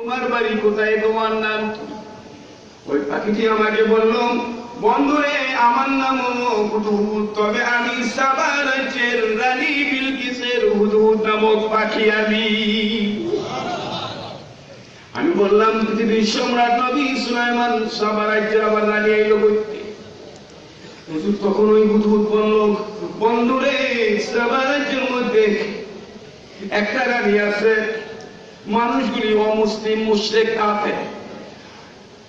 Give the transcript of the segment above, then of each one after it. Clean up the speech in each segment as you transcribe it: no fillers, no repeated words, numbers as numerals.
তোমার বাড়ি কোথায়, তোমার নাম কি? ওই পাখিটি আমাকে বলল, বন্ধুরে আমার নাম হুদহুদ, তবে আমি সাবা রাজ্যের রানী বিলকিসের হুদহুদ নামক পাখি। আমি বললাম, পৃথিবীর সম্রাট নবী সুলাইমান সাবা রাজ্যের আবার রানী আইল করতে? হুজুর তখন ওই হুদহুদ বলল, বন্ধুরে সাবা রাজ্যের মধ্যে একটা রানী আছে, মানুষগুলি অমুসলিম মুশরিক কাফের,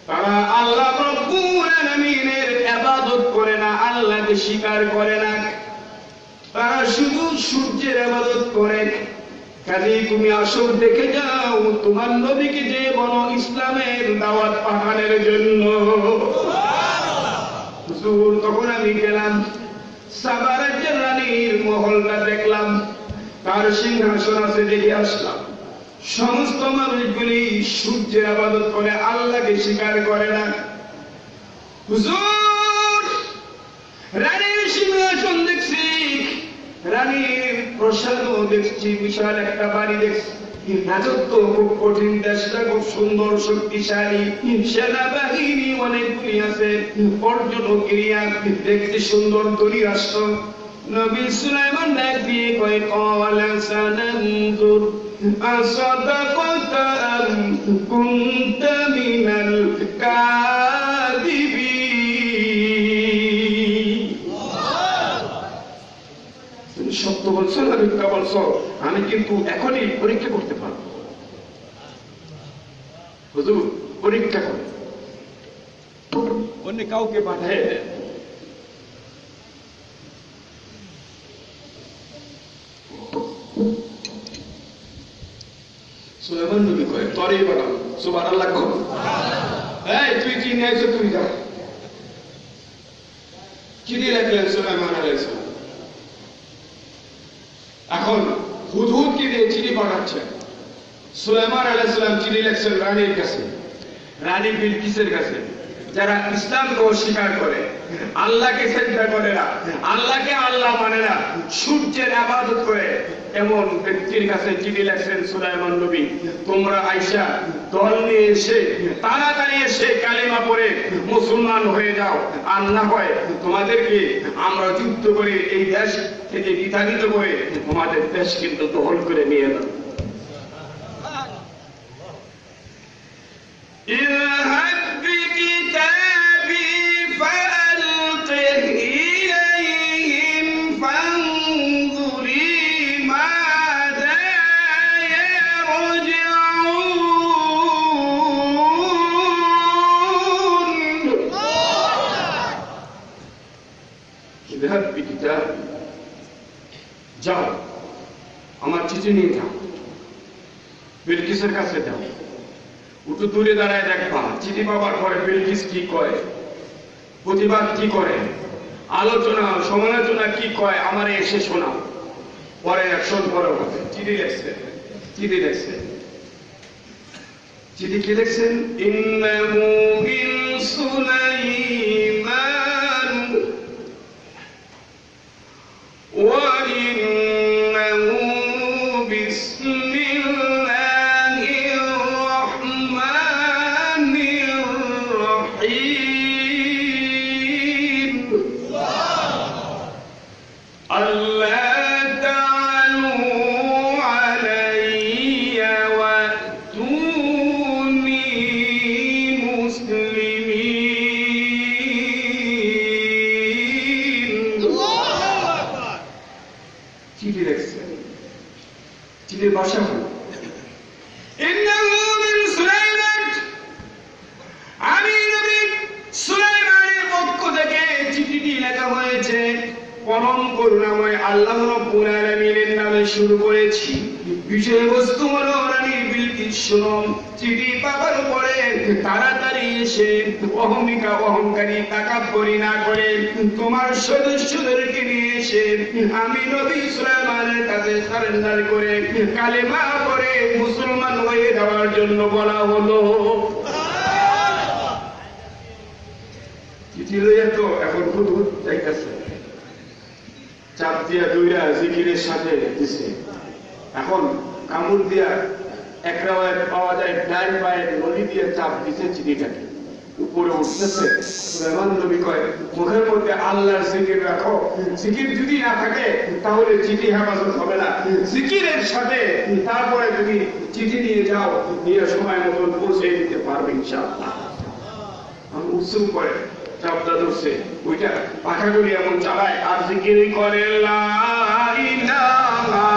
তারা আল্লাহ রব্বুল আলামিনের ইবাদত করে না, আল্লাহকে স্বীকার করে না, তারা শুধু সূর্যের ইবাদত করে। কাজেই তুমি আসো, দেখে যাও, তোমার নবীকে যে বলো ইসলামের দাওয়াত পাঠানোর জন্য। হুজুর তখন আমি গেলাম, সাবা রাজ্যের রানীর মহলটা দেখলাম, তার সিংহাসন আছে, দেখে আসলাম। সমস্ত মানুষগুলি সূর্যের ইবাদত করে, আল্লাহকে স্বীকার করে না। হুজুর রানীর সিংহাসন দেখছি, রানীর প্রসাদও দেখছি, বিশাল একটা বাড়ি দেখছি, রাজত্ব খুব কঠিন, দেশটা খুব সুন্দর শক্তিশালী, সেনাবাহিনী অনেকগুলি আছে, পর্যটক এরিয়া, দেখতে সুন্দর ধনী রাষ্ট্র। নবী সুলাইমান ডাক দিয়ে কয়, ক্বালা সানানজুর আসাদাকাতা আম কুনতা মিনাল কাযিবিন। তুমি সত্য বলছো না মিথ্যা বলছো, আমি কিন্তু এখনই পরীক্ষা করতে পারবো। হুজুর পরীক্ষা করে অন্য কাউকে পাঠায় দেন। সুলাইমান নবী কয়, তরেই বানাও, সুবহানাল্লাহ কও। এই তুই কি নিয়ে আইছো, তুমি যা। চিঠি লিখলেন সুলাইমান আলাইহিস সালাম। এখন হুদহুদ কে দিয়ে চিঠি পাঠাচ্ছেন। সুলাইমান আলাইহিস সালাম চিঠি লিখছেন রানীর কাছে, রানী বিলকিসের কাছে, যারা ইসলামকে অস্বীকার করে, আল্লাহকে শ্রদ্ধা করে না, আল্লাহকে আল্লাহ মানে না, সূর্যের ইবাদত করে, এমন ব্যক্তির কাছে চিঠি লিখছেন সুলাইমান নবী, তোমরা আয়েশা দল নিয়ে এসে তাড়াতাড়ি এসে কালিমা পড়ে মুসলমান হয়ে যাও, আর না হয় তোমাদেরকে আমরা যুদ্ধ করে এই দেশ থেকে বিতাড়িত করে তোমাদের দেশ কিন্তু দখল করে নিয়ে যাও। যাও আমার চিঠি নিয়ে যাও, বিলকিসের কাছে যাও, একটু দূরে দাঁড়ায় দেখবা, চিঠি পাওয়ার পরে বিলকিস কি কয়, প্রতিবাদ কি করে, আলোচনা সমালোচনা কি কয়, আমারে এসে শোনাও, পরে অ্যাকশন করো। চিঠি লিখছে, চিঠি লিখছে, চিঠি কি লিখছেন, ইন্নাহু মিন সুলাইমান ওয়া ইন্নাহু বিসমিল্লাহির রহমানির রহিম। আল্লাহ ভাষা হল আমি নবী সুলাইমানের পক্ষ থেকে চিঠিটি লেখা হয়েছে, পরম করুণাময় আল্লাহ রাব্বুল আলামিনের নামে শুরু করেছি। বিষয়বস্তু হলো, রানী বিলকিস শোনো, চিঠি পাওয়ার পরে তাড়াতাড়ি এসে অহমিকা অহংকারী তাকাব্বুরি না করে তোমার সদস্যদেরকে নিয়ে এসে আমি নবী সুলাইমানের কাছে সারেন্ডার করে কালেমা পড়ে মুসলমান হয়ে যাওয়ার জন্য বলা হলো। চিঠি লইয়া তো এখন হুদহুদ যাইতেছে, চাপ দিয়া দইরা জিকিরের সাথে দিছে, এখন কামড় দিয়া এক রাওয়ায়াত পাওয়া যায় ডান পায়ে নদী দিয়ে চাপ দিছে চিঠিটাকে উপরে উঠতেছে। সুলাইমান নবী কয় মুখের মধ্যে আল্লাহর জিকির রাখো, জিকির যদি না থাকে তাহলে চিঠি হেফাজত হবে না, জিকিরের সাথে তারপরে তুমি চিঠি নিয়ে যাও, নিয়ে সময় মতন পৌঁছে দিতে পারবে ইনশাআল্লাহ। আমি উৎসব করে চাপটা ধরছে, ওইটা পাখাগুলি এমন চালায় আর জিকির করে লা ইলাহা ইল্লাল্লাহ।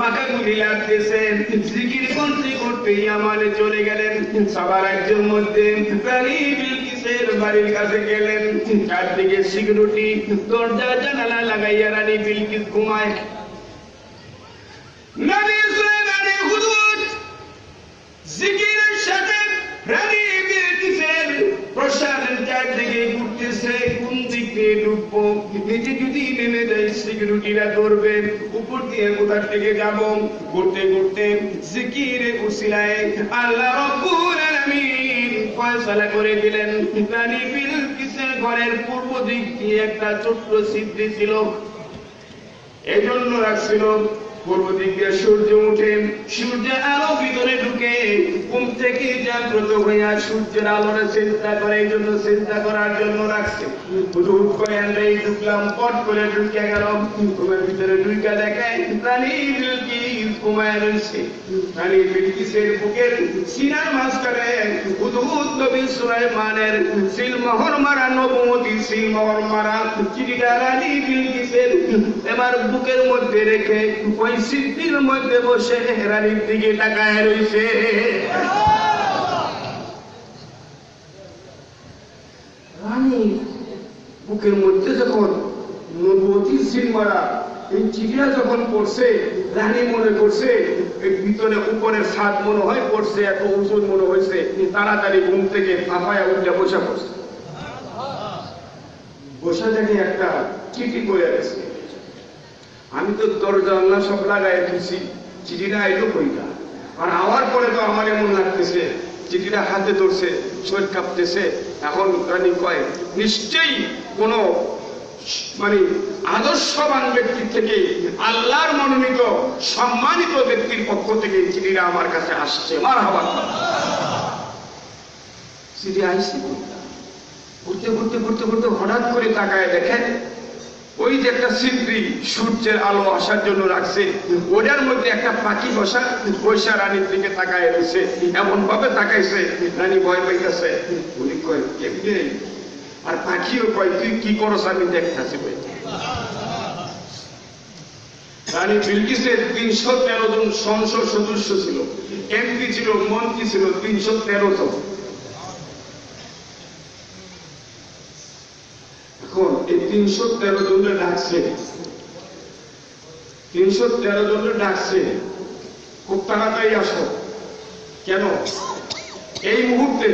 পাখাগুলি লাগতেছেন, জিকির করতে করতে ইয়ামানে চলে গেলেন। সাবা রাজ্যের মধ্যে রানী বিলকিসের বাড়ির কাছে গেলেন। চারদিকে সিকিউরিটি, দরজা জানালা লাগাইয়া রানী বিলকিস ঘুমায়। নবী সুলাইমানের হুজুর জিকিরের সাথে রানী বিলকিসের প্রসাদের চারদিকে ঘুরতেছে, কোন দিক দিয়ে ঢুকবো, নিচে যদি নেমে যায় সিকিউরিটিরা ধরবে, উপর দিয়ে কোথা থেকে যাব। ঘুরতে ঘুরতে জিকিরের উসিলায় আল্লাহ রাব্বুল আলামিন ফয়সালা করে দিলেন। রানী বিলকিসের ঘরের পূর্ব দিক দিয়ে একটা ছোট্ট ছিদ্র ছিল, এজন্য রাখছিল পূর্ব দিক দিয়ে সূর্য উঠে, সূর্যের আলো ভিতরে ঢুকে ঘুম থেকে জাগ্রত হইয়া সূর্যের আলোরে চিন্তা করে, এই জন্য চিন্তা করার জন্য রাখছে। হুট করে আমরা ঢুকলাম, পট করে ঢুকে গেল, ঘুমের ভিতরে ঢুকে দেখে রানী বিলকিস ঘুমায় রয়েছে। রানী বিলকিসের বুকের সিনার মাঝখানে হুদহুদ নবী সুলাইমানের সিলমোহর মারা, নবুয়তি সিলমোহর মারা চিঠিটা রানী বিলকিসের এবার বুকের মধ্যে রেখে ওই সিদ্ধির মধ্যে বসে রানীর দিকে তাকায় রয়েছে। রানী বুকের মধ্যে যখন নবুয়তি সিল মারা এই চিঠিটা যখন পড়ছে, রানী মনে করছে ভিতরে উপরের ছাদ মনে হয় পড়ছে, এত ওজন মনে হয়েছে, তাড়াতাড়ি ঘুম থেকে ফাঁপায়া উঠে বসে পড়ছে। বসে দেখে একটা চিঠি পড়ে গেছে। আমি তো দরজা জানলা সব লাগাই দিয়েছি, চিঠিটা এলো কইটা। আর আওয়ার পরে তো আমার এমন লাগতেছে, চিঠিটা হাতে ধরছে, শরীর কাঁপতেছে। এখন রানী কয় নিশ্চয়ই কোন মানে আদর্শবান ব্যক্তির থেকে, আল্লাহর মনোনীত সম্মানিত ব্যক্তির পক্ষ থেকে চিঠিটা আমার কাছে আসছে। মারহাবা। চিঠি আইসি ঘুরতে ঘুরতে ঘুরতে ঘুরতে হঠাৎ করে তাকায় দেখে ওই যে একটা ছিদ্রি সূর্যের আলো আসার জন্য রাখছে, ওটার মধ্যে একটা পাখি বসা, বৈশা রানীর দিকে তাকায় রয়েছে। এমন ভাবে তাকাইছে রানী ভয় পাইতেছে। উনি কয় কেমনে, আর পাখিও কয় তুই কি করস আমি দেখতেছি। রানী বিলকিসের 313 জন সংসদ সদস্য ছিল, এমপি ছিল, মন্ত্রী ছিল 313 জন। এখন এই 313 জনের ডাকছে, 313 জনের ডাকছে খুব তাড়াতাড়ি আসো। কেন? এই মুহূর্তে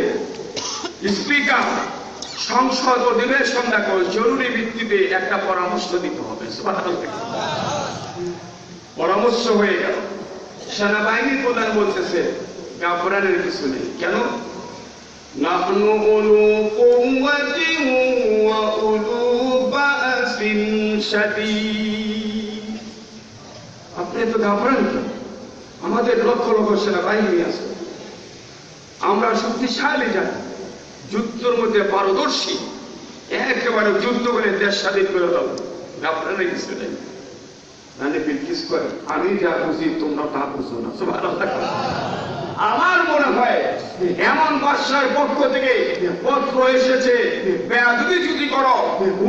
স্পিকার সংসদ অধিবেশন দেখো, জরুরি ভিত্তিতে একটা পরামর্শ দিতে হবে। পরামর্শ হয়ে গেল। সেনাবাহিনীর প্রধান বলতেছে ঘাবড়ানোর কিছু নেই। কেন? নাহনু উলু কুওয়াতিন ওয়া উলু বাসিন শাদীদ। আপনি তো ঘাবড়ান কেন? আমাদের লক্ষ লক্ষ সেনাবাহিনী আছে, আমরা শক্তিশালী জাতি, যুদ্ধের মধ্যে পারদর্শী, একেবারে যুদ্ধ করে দেশ স্বাধীন করে দাও। ঘাবড়ানোর কিছু নেই। নানি প্র্যাকটিস করে আমি যা বুঝি তোমরা তা বুঝো না। আমার মনে হয় এমন বাদশার পক্ষ থেকে পত্র এসেছে, বেয়াদবি যদি করো,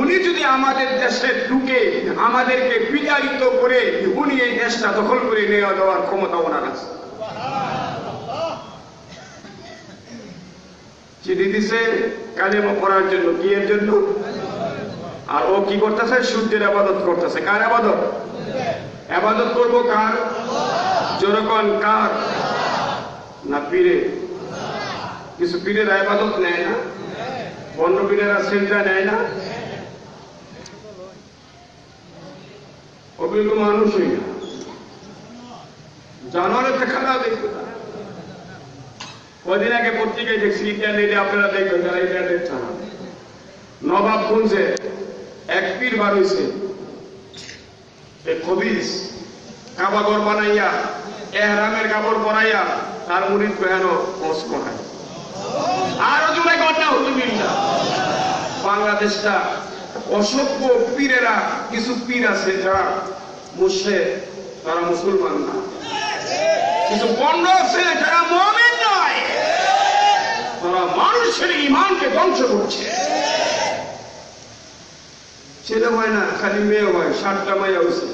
উনি যদি আমাদের দেশে ঢুকে আমাদেরকে বিতাড়িত করে উনি এই দেশটা দখল করে নেওয়া দেওয়ার ক্ষমতা ওনার আছে। চিঠি দিছে কালেমা পড়ার জন্য, কি এর জন্য? আর ও কি করতেছে? সূর্যের আবাদত করতেছে। কার আবাদত? আবাদত করবো কার? যেরকম কার? না পীরে? কিছু পীরের আবাদত নেয় না, অন্য পীরেরা সেজদা নেয় না, অভিজ্ঞ মানুষই না, জানোয়ারের খারাপ দেখবে। কদিন আগে পত্রিকায় দেখছি, ইন্টারনেটে আপনারা দেখবেন যারা ইন্টারনেট চালান, নবাবগঞ্জে এক পীর বার হয়েছে, খবিস কাবাগর বানাইয়া এহরামের কাপড় পরাইয়া তার মুরিদ বেহানো পোস্ট করায়। আরো জোরে ঘটনা হতো মিলটা। বাংলাদেশটা অসভ্য পীরেরা, কিছু পীর আছে যারা মুশরিক, তারা মুসলমান না। কিছু পণ্ড আছে যারা মুমিন নয়, তারা মানুষের ঈমানকে ধ্বংস করছে। ছেলে হয় না, খালি মেয়ে হয়। 7টা মাইয়া হয়েছে,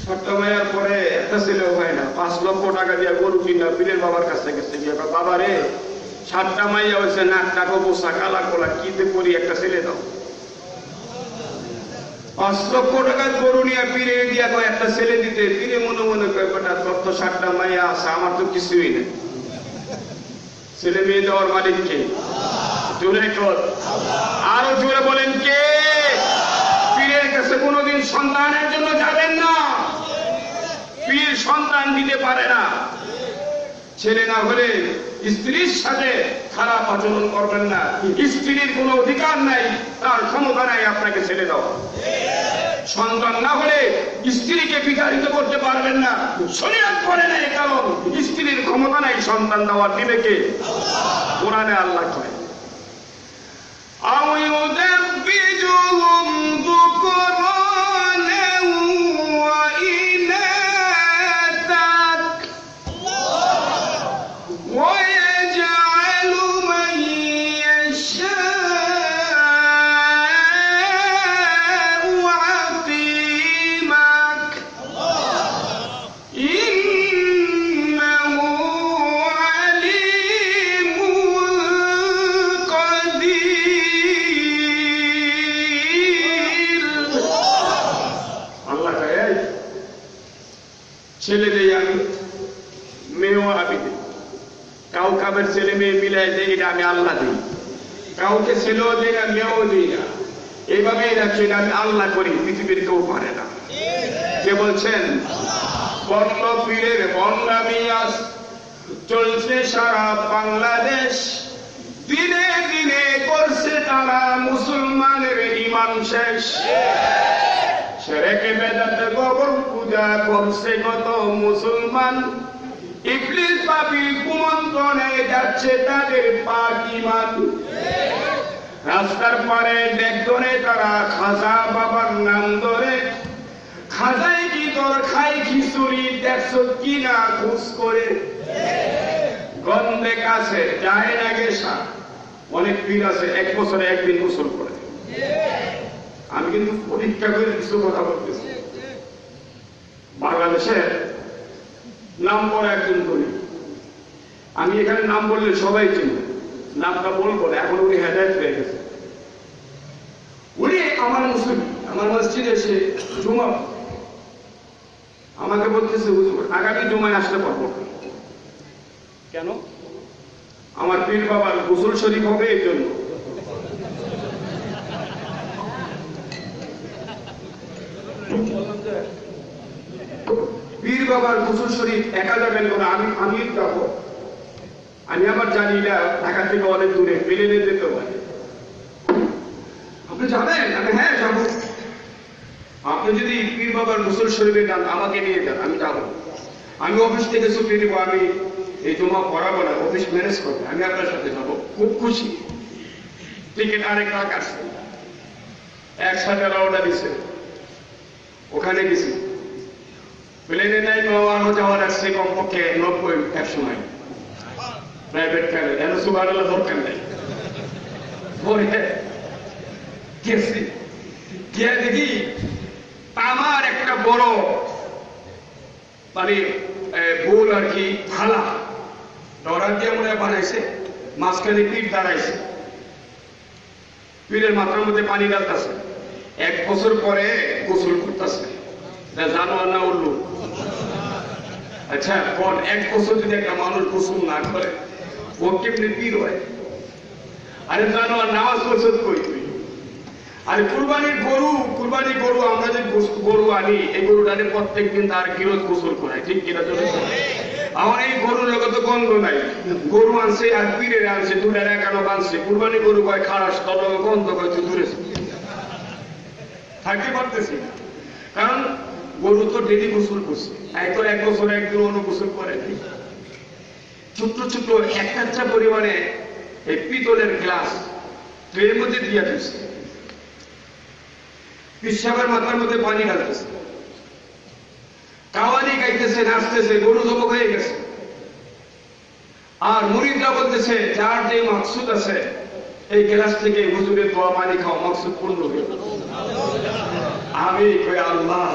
7টা মাইয়ার পরে একটা ছেলেও হয় না। 5 লক্ষ টাকা দিয়ে গরু কিনা পীরের বাবার কাছে গেছে, গিয়ে বাবা রে 7টা মাইয়া হয়েছে, নাক টাকা বোসা কালা কোলা কিতে করি একটা ছেলে দাও। 5 লক্ষ টাকার গরু নিয়ে পীরে দিয়া কয় একটা ছেলে দিতে। পীরে মনে মনে কয় বেটা তোর তো 7টা মাইয়া আছে, আমার তো কিছুই নেই। ছেলে মেয়ে দেওয়ার মালিক কে? জোরে কর, আরো জোরে বলেন কে? পীরের কাছে কোনোদিন সন্তানের জন্য যাবেন না, পীর সন্তান দিতে পারে না। ছেলে না হলে স্ত্রীর সাথে খারাপ আচরণ করবেন না। স্ত্রীর কোনো অধিকার নাই, তার ক্ষমতা নাই আপনাকে ছেড়ে দাও। সন্তান না হলে স্ত্রীকে বিতাড়িত করতে পারবেন না, শরীয়ত করে নাই, কারণ স্ত্রীর ক্ষমতা নাই সন্তান দেওয়ার। দিবে কে? কোরআনে আল্লাহ কয় ছেলে দেই আমি, মেয়েও আমি দিই। কাউকে ছেলে মেয়ে মিলাই দেই, এটা আমি আল্লাহ দিই। কাউকে ছেলেও দিই না, মেয়েও দিই না, এইভাবেই রাখি, এটা আমি আল্লাহ করি, পৃথিবীর কেউ পারে না। কে বলছেন? বন্য পীরের বন্ডামি আজ চলছে সারা বাংলাদেশ। দিনে দিনে করছে তারা মুসলমানের ঈমান শেষ। শিরকে বেদাত কবর পূজা করছে কত মুসলমান। ইবলিস পাপী কুমন্ত্রণে যাচ্ছে তাদের পাক ঈমান। রাস্তার পারে ডেক ধরে তারা খাজা বাবার নাম ধরে। খাজাই কি তোর খাই খিচুড়ি দেখছো কিনা খুশ করে। গন্ধে কাছে যায় না গেসা। অনেক পীর আছে 1 বছরে 1 দিন গোসল করে। আমি কিন্তু পরীক্ষা করে কিছু কথা বলতেছি। বাংলাদেশের নাম পরে একজন করি, আমি এখানে নাম বললে সবাই চিনবে, নামটা বলবো না, এখন উনি হেদায়েত হয়ে গেছে। উনি আমার মুসলিম, আমার মসজিদে এসে জুমা আমাকে বলতেছে হুজুর আগামী জুমায় আসতে পারবো না। কেন? আমার পীর বাবার গোসল শরীফ হবে এই জন্য। পীর বাবার গোসল শরীফ একা যাবেন না, আমি যাবো। আমি আবার জানি না ঢাকা থেকে অনেক দূরে, প্লেনে যেতে পারে। আপনি যাবেন? আমি হ্যাঁ যাবো। আপনি যদি পীর বাবার গোসল শরীফে যান আমাকে নিয়ে যান, আমি যাবো। আমি অফিস থেকে ছুটি দিব, আমি এই জমা পড়াবো না, অফিস ম্যানেজ করবে, আমি আপনার সাথে যাবো। খুব খুশি। টিকিট আরেক লাখ আসছে, একসাথে রওনা দিছে। ওখানে গেছি, প্লেনে নাই আনো যাওয়ার আসছে কমপক্ষে 90-100 মাইল প্রাইভেট কারে, এন সুবহানাল্লাহ দরকার নাই। পরে গেছি, গিয়ে দেখি আমার একটা বড় মানে গোল আর কি থালা ডরা দিয়ে মনে বানাইছে, মাঝখানে পিঠ দাঁড়াইছে, পীরের মাথার মধ্যে পানি ডালতেছে। 1 বছর পরে গোসল করতেছে, জানোয়ার না উল্লু? আচ্ছা কোন 1 বছর যদি একটা মানুষ গোসল না করে ও কেমনি পীর হয়? আরে জানোয়ার নামাজ গোসল করি। আর কুরবানির গরু আমরা যে গরু আনি, এই গরুটারে প্রত্যেকদিন তার কিরোজ গোসল করায়, ঠিক কিনা? আমার এই গরুর জগতে গন্ধ নাই, গরু আনছে আর পীরের আনছে, দুটার একানো বানছে। কুরবানি গরু কয় খারাস, তবে গন্ধ কয় তুই দূরে থাকতে পারতেছি না, কারণ গরু তো ডেলি গোসল করছে, তো 1 বছর একদিন অন্য গোসল করে নাই। ছোট্ট ছোট্ট একটা পরিমাণে এই পিতলের গ্লাস ট্রেনের মধ্যে দিয়ে দিচ্ছে, পিসাবের মাথার মধ্যে পানি ঢালতেছে, কাওয়ালি গাইতেছে, নাচতেছে, গরু জবক হয়ে গেছে। আর মুরিদরা বলতেছে যার যে মাকসুদ আছে এই গ্লাস থেকে হুজুরের দোয়া পানি খাওয়া মাকসুদ পূর্ণ হয়ে। আমি কই আল্লাহ,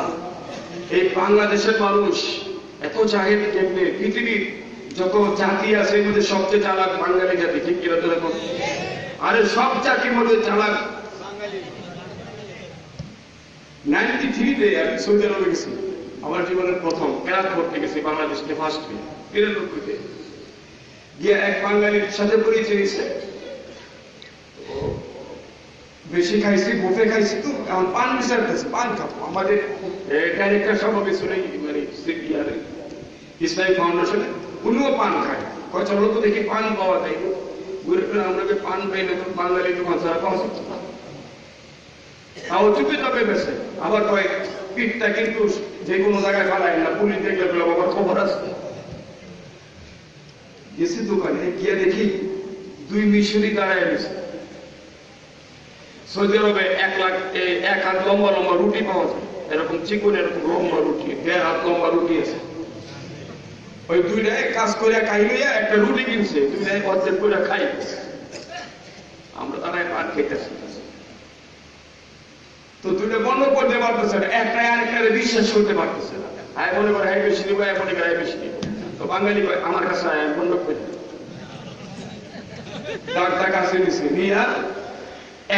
এই বাংলাদেশের মানুষ এত জাহেল কেমনে? পৃথিবীর যত জাতি আছে এর মধ্যে সবচেয়ে চালাক বাঙালি জাতি, ঠিক কিনা? আরে সব জাতির মধ্যে চালাক। 93-তে আমি সৌদি আরবে গেছি, আমার জীবনের প্রথম কেরাত পড়তে গেছি বাংলাদেশকে, ফার্স্ট 93-তে গিয়ে এক বাঙালির সাথে পরিচয় হয়েছে। বেশি খাইছি, বুফে খাইছি, তো এখন পান বিচারতেছে, পান খাবো। আমাদের ডাইরেক্টর সভাপতি শুনে মানে ইসলামিক ফাউন্ডেশনে, উনিও পান খায়। কয় চলো তো দেখি পান পাওয়া যায়, ঘুরে ফিরে আমরা পান পাইলে তো বাঙালি দোকান ছাড়া পাওয়া যেত না। তাও চুপে চাপে বেছে, আবার কয় পিঠটা কিন্তু যে কোনো জায়গায় ফেলায় না, পুলিশ দেখলে বলে আবার খবর আছে। গেছি দোকানে, গিয়ে দেখি 2 মিশরি দাঁড়ায় গেছে। সৌদি আরবে 1 হাত লম্বা লম্বা রুটি পাওয়া যায়, এরকম চিকন এরকম লম্বা রুটি, 1.5 হাত লম্বা রুটি আছে। ওই 2টায় কাজ করে খাই লইয়া একটা রুটি কিনছে, 2টায় অর্ধেক করে খাই। আমরা তারাই পান খেতেছি, তো 2টা বন্ধ করতে পারতেছে না, একটাই আরেকটারে বিশ্বাস করতে পারতেছে না। আয় মনে করে হাই বেশি নিবো, মনে করে হাই বেশি নিবো। তো বাঙালি আমার কাছে আয় বন্ধ করে ডাক্তার কাছে দিছে, নিয়া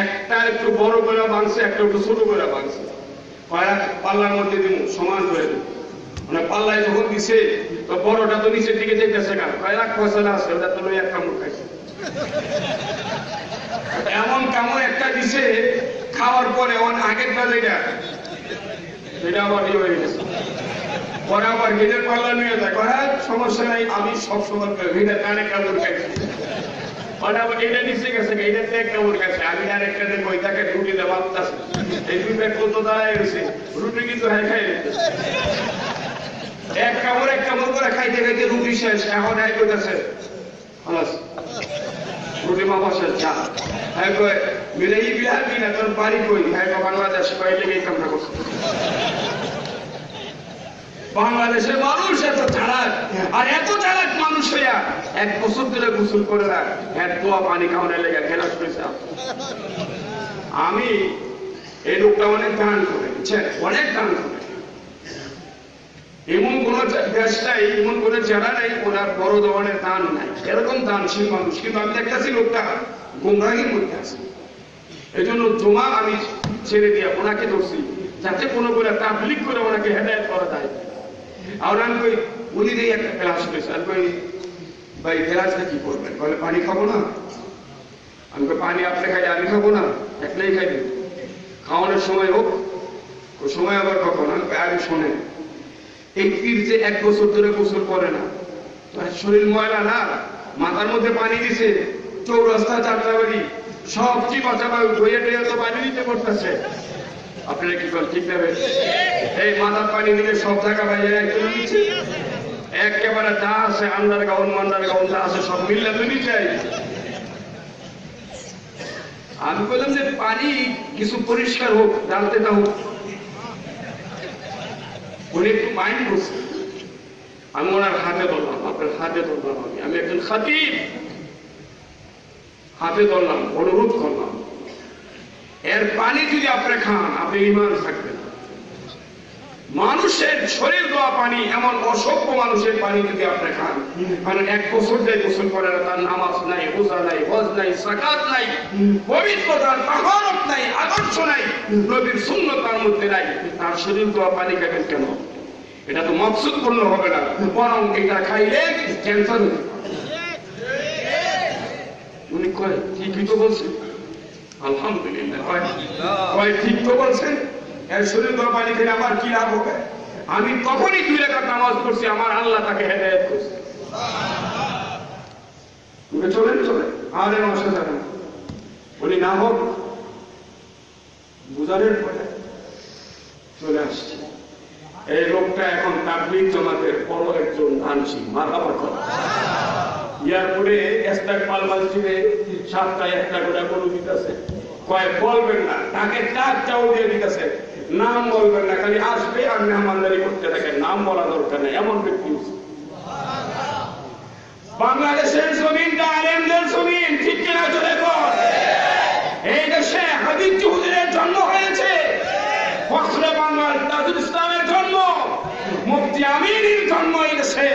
একটা একটু বড় করে বাঁধছে, একটা একটু ছোট করে বাঁধছে, কয়েক পাল্লার মধ্যে দিব সমান করে দেব। মানে পাল্লায় যখন দিছে তো বড়টা তো নিচের দিকে যেতেছে, কয়েক পয়সা আছে, ওটা তো এক কামড় খাইছে। এমন কামড় একটা দিছে, খাওয়ার পরে আগেরটা যেটা আবার ইয়ে হয়ে গেছে, পরে আবার ঘিরের পাল্লা নিয়ে যায়, সমস্যা নাই, আমি সবসময় ঘিরের কানে কামড় খাইছি। এটা নিচে গেছে, এইটাতে এক কামড় খাইছে, আমি আরেকটা দেখবো তাকে রুটি দেওয়া আছে, এই 2টা কত দাঁড়ায় গেছে, রুটি কিন্তু হ্যাঁ খাই এক কামড় করে খাইতে খাইতে রুটি শেষ। এখন হ্যাঁ করতেছে রুটি মামা শেষ, যা হ্যাঁ কয় মিলে বিহার কিনা তোর বাড়ি কই? হ্যাঁ বাংলাদেশ, কয় লেগে এই কামটা করছে। বাংলাদেশের মানুষ এত চালাক, আর এত চালাক মানুষ হইয়া 1 বছর ধরে গোসল করে না, দোয়া পানি খাওয়ানোর লেগে গেলাস করেছে। আমি এই লোকটা অনেক দান করে, অনেক দান করে, এমন কোন দেশ নাই, এমন কোন জেলা নাই ওনার বড় ধরনের দান নাই, এরকম দানশীল মানুষ। কিন্তু আমি দেখতেছি লোকটা গোমরাহির মধ্যে আছে, এই জন্য জমা আমি ছেড়ে দিয়ে ওনাকে ধরছি, যাতে কোনো করে তাবলীগ করে ওনাকে হেদায়েত করা যায়। আর আমি কই উনি দিয়ে একটা ক্লাস করেছে, আর কই ভাই ক্লাসটা কি করবেন? বলে পানি খাবো না। আমি কই পানি আপনি খাইলে আমি খাবো না, একলাই খাইবেন, খাওয়ানোর সময় হোক, সময় আবার কখন? আমি শোনেন, এই পীর যে 1 বছর ধরে গোসল করে না, শরীর ময়লা না, মাথার মধ্যে পানি দিছে, চৌরাস্তা যাত্রাবাড়ি সব কি বাঁচাবা বইয়ে টেয়ে তো পানি দিতে করতেছে। আপনারা কি করেন? ঠিক যাবে এই মাথার পানি দিলে সব জায়গা বাইরে একদম নিচ্ছে, একেবারে যা আছে আন্ডারগ্রাউন্ড যা আছে সব মিললে তো নিচে। আমি বললাম যে পানি কিছু পরিষ্কার হোক, ডালতে না হোক, উনি একটু মাইন্ড করছে, আমি ওনার হাতে ধরলাম, আপনার হাতে ধরলাম, আমি একজন খাতিব, হাতে ধরলাম, অনুরোধ করলাম, এর পানি যদি আপনি খান আপনি ঈমান থাকবে না। মানুষের শরীর দেওয়া পানি, এমন অসভ্য মানুষের পানি যদি আপনি খান, কারণ 1 বছর ধরে গোসল করে না, তার নামাজ নাই, রোজা নাই, হজ নাই, যাকাত নাই, পবিত্রতার তাহারত নাই, আদর্শ নাই, নবীর সুন্নাত তার মধ্যে নাই, তার শরীর দেওয়া পানি খাবেন কেন? এটা তো মকসুদ করলে হবে না, বরং এটা খাইলে ক্যান্সার হতে পারে। উনি কয় ঠিকই তো বলছেন, আলহামদুলিল্লাহ, কয় ঠিক তো বলছেন, এর শরীর দেওয়া পানি খেলে আমার কি লাভ হবে? আমি তখনই 2 রাকাত নামাজ পড়ছি, আমার আল্লাহ তাকে হেদায়েত করছে। চলেন চলে আরে নশা যাবেন, উনি না হোক বুঝানোর পরে চলে আসছে। এই লোকটা এখন তাবলীগ জামাতের বড় একজন দানশী, মারহাবা করে। এয়ারপোর্টে ইস্তেকবাল মসজিদে 7টায় 1টা করে গরু দিতেছে, কয় বলবেন না, তাকে 4টাও দিয়ে দিতেছে, নাম বলবেন না, খালি আসবে আর মেহমানদারি করতে থাকেন, নাম বলা দরকার নেই, এমন ব্যক্তি। বাংলাদেশের জমিনটা আলেমদের জমিন, ঠিক কিনা চলে কর। এই দেশে হাবিব চৌধুরীর জন্ম হয়েছে, ফখরে বাংলার তাজুল ইসলামের জন্ম, মুফতি আমিনের জন্ম এই দেশে।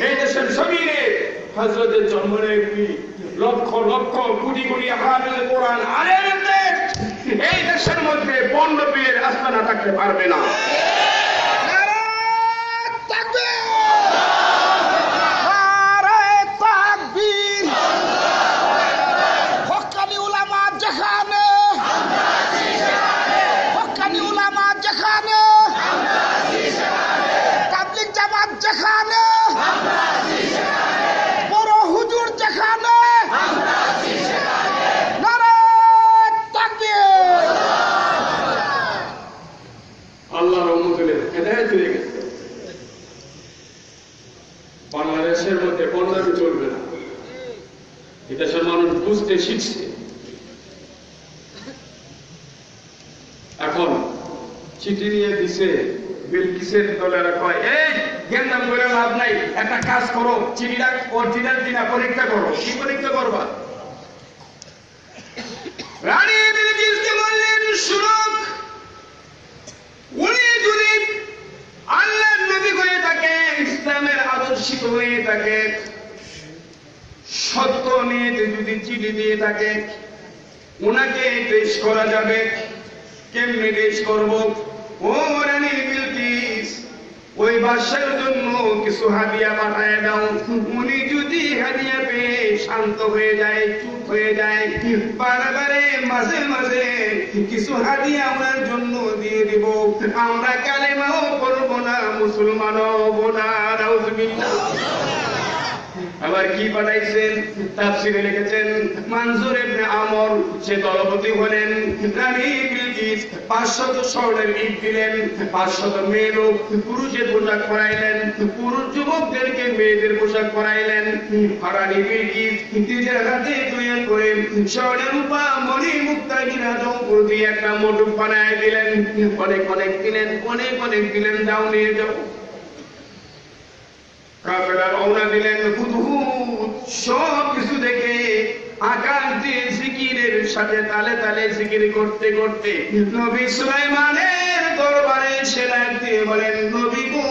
এই দেশের জমিনে হযরতের জন্ম নেই, লক্ষ লক্ষ কোটি কোটি হাফেজ কোরআন আলেমদের এই দেশের মধ্যে 15 পীরের আস্তানা থাকতে পারবে না। বাংলাদেশের মধ্যে বন্যামি চলবে না, এদেশের মানুষ বুঝতে শিখছে। এখন চিঠি নিয়ে দিছে বিলকিসের দলেরা, কয় এই গেন্দাম করে লাভ নাই, একটা কাজ করো, চিঠিটা অরিজিনাল কিনা পরীক্ষা করো। কি পরীক্ষা করবা? রানী বিলকিসকে বললেন, শুনুক, উনি যদি আল্লাহর নবী হয়ে থাকে, ইসলামের আদর্শিত হয়ে থাকে, সত্য নিয়ে যদি চিঠি দিয়ে থাকে, উনাকে পেশ করা যাবে। কেমনে পেশ করব? ও রানী বিলকিস, ওই বাদশার জন্য কিছু হাদিয়া পাঠায় দাও। উনি যদি হাদিয়া পেয়ে শান্ত হয়ে যায়, চুপ হয়ে যায়, বারে মাঝে মাঝে কিছু হাদিয়া ওনার জন্য দিয়ে দিব, আমরা কালেমাও পড়বো না, মুসলমানও হবো না। নাউজুবিল্লাহ। আবার কি পাঠাইছেন? তাফসীরে লিখেছেন মানজুর ইবনে আমর, সে দলপতি হলেন। রানী বিলকিস 500 স্বর্ণের ইট দিলেন, 500 মেয়ে লোক পুরুষের পোশাক পরাইলেন, পুরুষ যুবকদেরকে মেয়েদের পোশাক পরাইলেন। রানী বিলকিস নিজের হাতে তৈরি করে স্বর্ণের রূপা মণি মুক্তা গিরা জঙ্কুর দিয়ে একটা মোটক বানায় দিলেন। অনেক অনেক দিলেন, অনেক অনেক দিলেন, যাও নিয়ে যাও। কাফেলা রওনা দিলেন। হুদহুদ সব কিছু দেখে আকাশ দিয়ে জিকিরের সাথে তালে তালে জিকির করতে করতে নবী সুলাইমানের দরবারে এসে ডাক দিয়ে বলেন, নবী গো,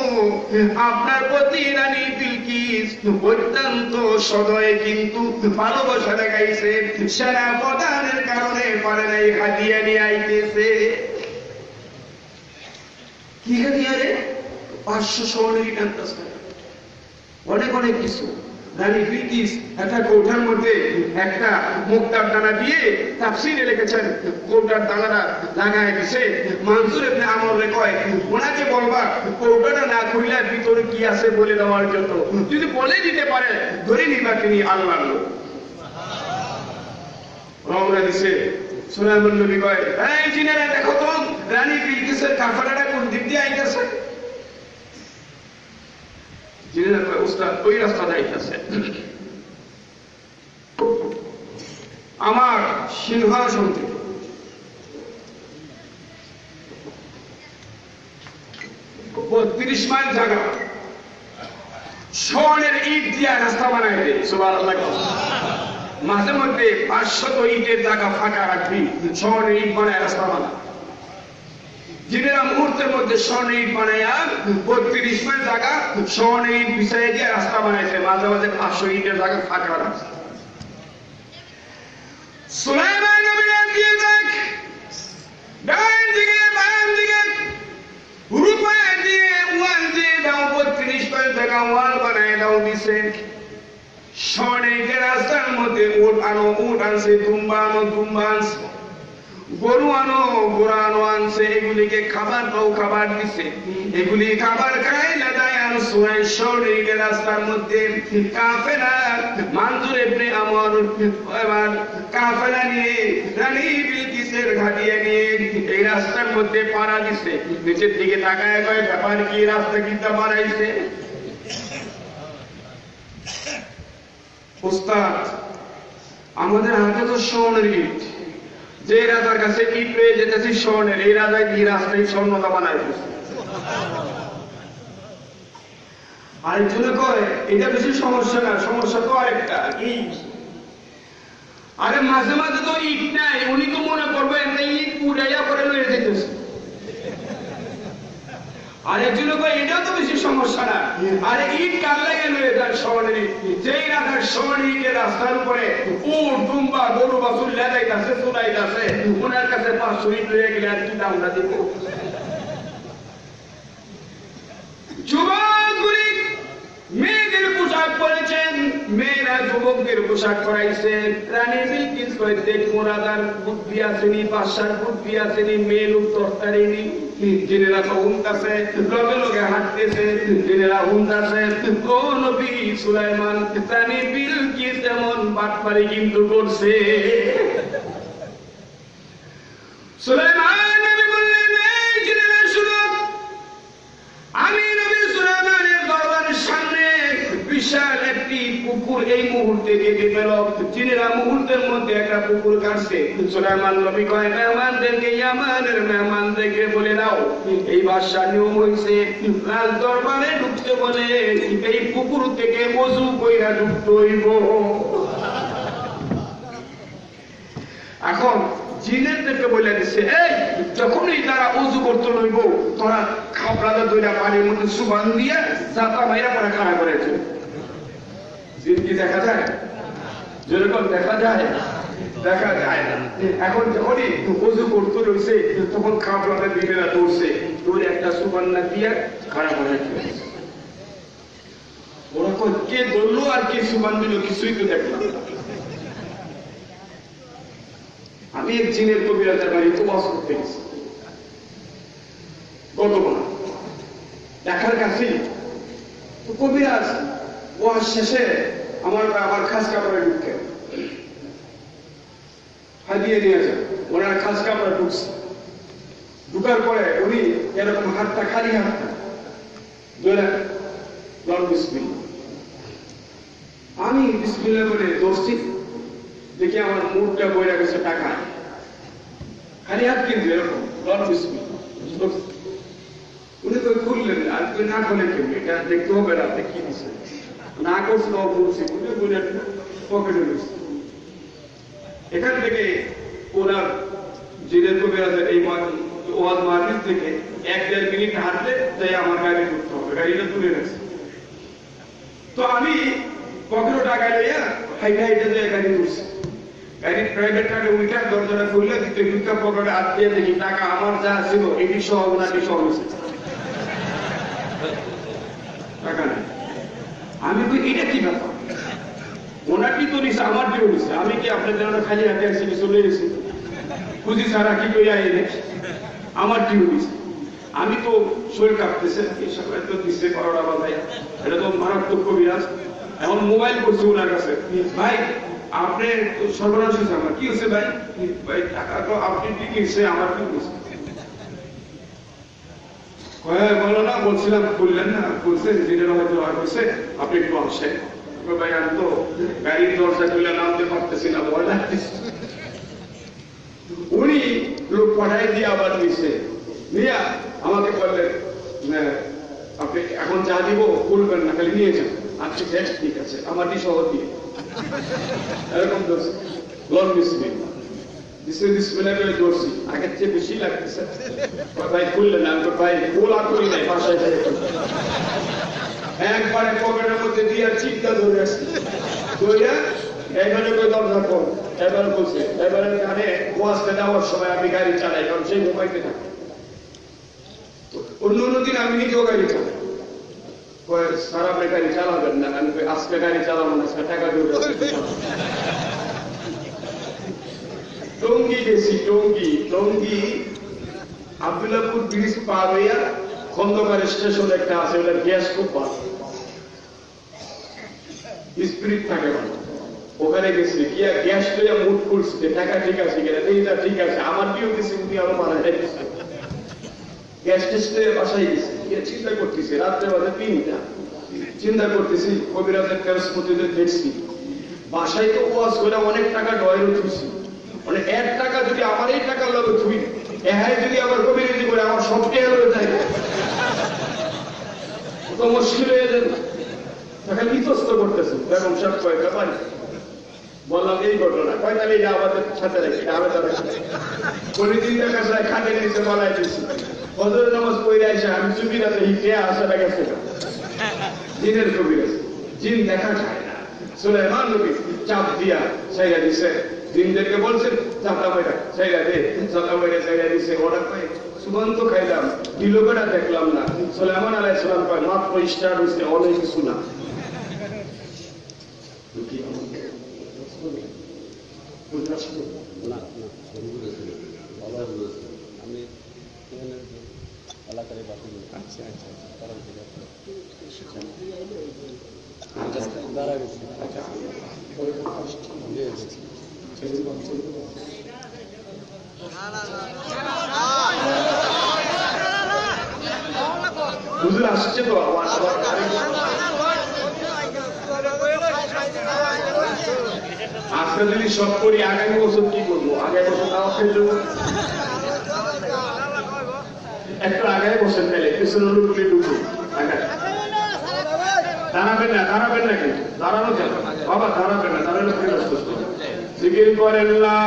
আপনার প্রতি রানী বিলকিস অত্যন্ত সদয় কিন্তু ভালোবাসা দেখাইছে, সেনা প্রদানের কারণে পারে নাই, হাদিয়া নিয়ে আইতেছে। কি হাদিয়া রে? 500 স্বর্ণের ইট আনতেছে, অনেক অনেক কিছু। রানী বিলকিস একটা কৌটার মধ্যে একটা মুক্তার দানা দিয়ে তাফসীরে লিখেছেন, কৌটার দানাটা লাগায় দিছে। মানসুর ইবনে আমর কয়, ওনাকে বলবা কৌটাটা না খুললে ভিতরে কি আছে বলে দেওয়ার জন্য। যদি বলে দিতে পারে ধরে নিবা তিনি আল্লাহর লোক। রওনা দিছে। সুলাইমান নবী কয়, এই জিনেরা দেখো তো রানী বিলকিসের কাফেলাটা কোন দিক দিয়ে আইতেছে। জিনেরা কয়, উস্তাদ ওই রাস্তা যাইতেছে। আমার সিংহাসন থেকে 32 মাইল জায়গা স্বর্ণের ইট দিয়ে রাস্তা বানাই দেয়। সুবহানাল্লাহ। মাঝে মধ্যে 500 ইটের জায়গা ফাঁকা রাখবি, স্বর্ণের ইট বানায় রাস্তা বানা। জিনেরা মুহূর্তের মধ্যে স্বর্ণের ইট বানাইয়া 32 মাইল জায়গা স্বর্ণের ইট বিছাই দিয়ে রাস্তা বানাইছে। মাঝে মাঝে 500 ইটের জায়গা ফাঁকা রাখছে। সুলাইমান নবীর দিয়ে দেখ, ডান দিকে বাম দিকে রূপা দিয়ে ওয়াল দিয়ে দাও 32 মাইল জায়গা ওয়াল বানায় দাও দিছে। স্বর্ণের রাস্তার মধ্যে উট আনো, উট আনছে, দুম্বা আনো, দুম্বা আনছে, গরু আনো, গরু আনো আনছে। এগুলিকে খাবার দাও, খাবার দিছে। এগুলি খাবার খাই লাদায় আর সুরাই স্বর্ণের রাস্তার মধ্যে কাফেলা মানজুর ইবনে আমর এবার কাফেলা নিয়ে রানী বিলকিসের ঘাটিয়ে নিয়ে এই রাস্তার মধ্যে পাড়া দিছে। নিচের দিকে তাকায় কয় ব্যাপার কি, রাস্তা কিটা বানাইছে? উস্তাদ আমাদের হাতে তো স্বর্ণের ইট, যে রাজার কাছে ইট পেয়ে যেতেছি স্বর্ণের, এই রাজায় কি রাস্তায় স্বর্ণতা বানাই দিচ্ছে। আরেকজনে কয় এটা বেশি সমস্যা না, সমস্যা তো আরেকটা কি, আরে মাঝে মাঝে তো ইট নাই, উনি তো মনে করবেন ইট পুড়াইয়া করে লয়ে যেতেছে। আরেকজনে কয় এটাও তো বেশি সমস্যা না, আরে ইট কার লাগে লয়ে যান স্বর্ণের ইট, যেই রাজার স্বর্ণের ইটের রাস্তার উপরে উট দুম্বা গরু বাছুর লেদাইতাছে চুলাইতাছে, ওনার কাছে 500 ইট লয়ে গেলে আর কি দামটা দিব? যুবকগুলি মেয়েদের পোশাক পরেছেন, মেয়েরা যুবকদের পোশাক পরাইছে। রানী বিলকিস কয় দেখো রাজার বুদ্ধি আসেনি, বাদশার বুদ্ধি আসেনি, মেয়ে লোক তরকারি নি। জেনেরা তো হুমকাছে, লগে লগে হাঁটতেছে, জেনেরা হুমকাছে। ও নবী সুলাইমান, রানী বিলকিস এমন বাটপারি কিন্তু করছে। সুলাইমান নবী বললেন, এই জেনেরা শুনো, আমি নবী সুলাইমানের দরবারের সামনে বিশাল একটি পুকুর এই মুহূর্তে কেটে ফেল। জিনেরা মুহূর্তের মধ্যে একটা পুকুর কাটছে। সুলাইমান নবী কয় মেহমানদেরকে, ইয়ামানের মেহমানদেরকে বলে দাও এই বাদশার নিয়ম হইছে রাজ দরবারে ঢুকতে বলে এই পুকুর থেকে ওযু কইরা ঢুকতে হইব। এখন জিনেরদেরকে বলে দিচ্ছে, এই যখনই তারা ওযু করতে লইব তোরা খাপড়াতে দুইটা পানির মধ্যে সুবান দিয়ে জাতা মাইরা পরে খাড়া করেছে। জিন কি দেখা যায়? যেরকম দেখা যায়, দেখা যায় না। এখন যখনই ওযু করতে রয়েছে তখন খাপড়াতে দিনেরা দৌড়ছে, দৌড়ে একটা সুবান না দিয়ে খাড়া করেছে। ওরা কে ধরলো আর কে সুবান দিল কিছুই তো দেখলাম। আমি এক জিনের কবিরাজের বাড়িতে ওয়াজ করতে গেছি গতবার, দেখার কাছে তো কবিরাজ ওয়াজ শেষে আমার খাস কাপড়ে ঢুকে হাতিয়ে নিয়েছে। ওনার খাস কাপড়ে ঢুকছে, ঢুকার পরে উনি এরকম হাতটা খালি হাতটা ধরে বিসমিল্লাহ, আমি বিসমিল্লাহ বলে দৌড়ছি, দেখি আমার মুখটা বইরা গেছে টাকা খালি হাত, কিন্তু এরকম উনি তো খুললেন, আর তুই না খুলে কেউ এটা দেখতে হবে না, আপনি কি দিচ্ছে না করছিল বলছি পকেটে ঢুকছে। এখান থেকে ওনার জিনের কবিরাজের এই ওয়াজ মাহফিল থেকে 1-1.5 মিনিট হাঁটলে তাই আমার গাড়ি ঢুকতে হবে, গাড়িটা তুলে গেছে। তো আমি পকেটে টাকা লইয়া হাইটা হাইটা যে গাড়ি ঢুকছে, গাড়ির প্রাইভেট কারে উইটা দরজাটা খুললে দিতে দুইটা পকেটে হাত দিয়ে দেখি টাকা আমার যা ছিল এটি সহ ওনাটি সহ হয়েছে, টাকা নেই। আমি কই এটা কি ব্যাপার, ওনাটি তো নিছে আমার দিও নিছে, আমি কি আপনাদের খালি হাতে আসছি চলে এসেছি বুঝি সারা কি কইয়া এনে আমার দিও নিছে। আমি তো শরীর কাঁপতেছে, এই সবাই তো দিচ্ছে 12টা বাজায়, এটা তো মারাত্মক কবিরাজ। এখন মোবাইল করছে ওনার কাছে, ভাই আপনি সর্বনাশ হয়েছে, আমার কি হচ্ছে ভাই? ভাই টাকা তো আপনি দিয়েছে, আমার কি হয়েছে? বলো না, বলছিলাম বললেন না, বলছেন যেটা হয়তো হয়েছে আপনি একটু আসেন। ভাই আমি তো গাড়ির দরজা খুলে নামতে পারতেছি না, ভয় লাগতেছে। উনি লোক পাঠাই দিয়ে আবার নিছে, নিয়া আমাকে বললেন আপনি এখন যা দিব বলবেন না, খালি নিয়ে যান। আচ্ছা ঠিক আছে, আমার সহ দিয়ে এরকম ধরছি, লং বিসমিল্লাহ করে ধরছি, আগের চেয়ে বেশি লাগতেছে। ভাই খুললেন না, ভাই গোলা করি নাই, বাসায় একবারে পকেটের মধ্যে দিয়ে চিন্তা ধরে আসছি, ধরিয়া এবারে কই দরজা কর, এবারে বলছে, এবারে কানে ওয়াজটা দেওয়ার সময় আমি গাড়ি চালাই, কারণ সেই ঘুমাইতে থাকে। অন্য দিন আমি নিজেও গাড়ি চালাই, স্যার আপনি গাড়ি চালাবেন না, আমি আজকে গাড়ি চালাবো না, আজকে টাকা দিয়ে টঙ্গি গেছি। টঙ্গি আব্দুল্লাহপুর ব্রিজ পার হইয়া খন্দকার স্টেশন একটা আছে, ওটা গ্যাস খুব ভালো, স্পিরিট থাকে ভালো। ওখানে গেছি, গিয়া গ্যাস লইয়া মুট করছি, টাকা ঠিক আছে কিনা, এইটা ঠিক আছে, আমার কেউ গেছি, উনি আরো মারা যাইতেছে। গ্যাস টেস্টে বাসায় গেছি, চিন্তা করতেছি, রাত্রে বাজে 3টা, চিন্তা করতেছি কবিরাজের ফেরস্পতিদের দেখছি, বাসায় তো ওয়াজ করে অনেক টাকা ডয়েরও থুইছি, মানে 1 টাকা যদি আমার এই টাকার লগে থুই, এহাই যদি আবার কবিরাজি করে আমার সব টাকা হয়ে যায়, তো মুশকিল হয়ে যাবে। তখন ইতস্ত করতেছে, বেগম সাহেব কয়েকটা পারি বললাম এই ঘটনা, কয়তালি আমাদের সাথে রেখে আবেদন কোনদিন দেখা যায় খাটে নিচে বলাই দিচ্ছি, ফজর নামাজ পড়ে আসে, আমি চুপির আছে হিটে আসাটা গেছে জিনের কবিরাজ, জিন দেখা যায় না। সুলাইমান নবী চাপ দিয়া ছাইরা দিছে, জিনদেরকে বলছেন চাপা মেরা ছাইরা দে, চাপা মেরা ছাইরা দিছে। ওরা কয় সুগন্ধ খাইলাম, দিলকেটা দেখলাম না। সুলাইমান আলাইহিস সালাম কয় মাত্র স্টার্ট হইছে, অনেক কিছু না। হুজুর আসছে তো আবার আজকে যদি সব করি, আগামী বছর কি করবো? আগামী বছর তাও খেয়ে যাবো, একটু আগামী বছর পেলে পিছনে লুটুলি ঢুকবো। দাঁড়াবেন না কিন্তু, দাঁড়ানো যাবে বাবা, দাঁড়াবেন না, দাঁড়ানো জিকির করেন লা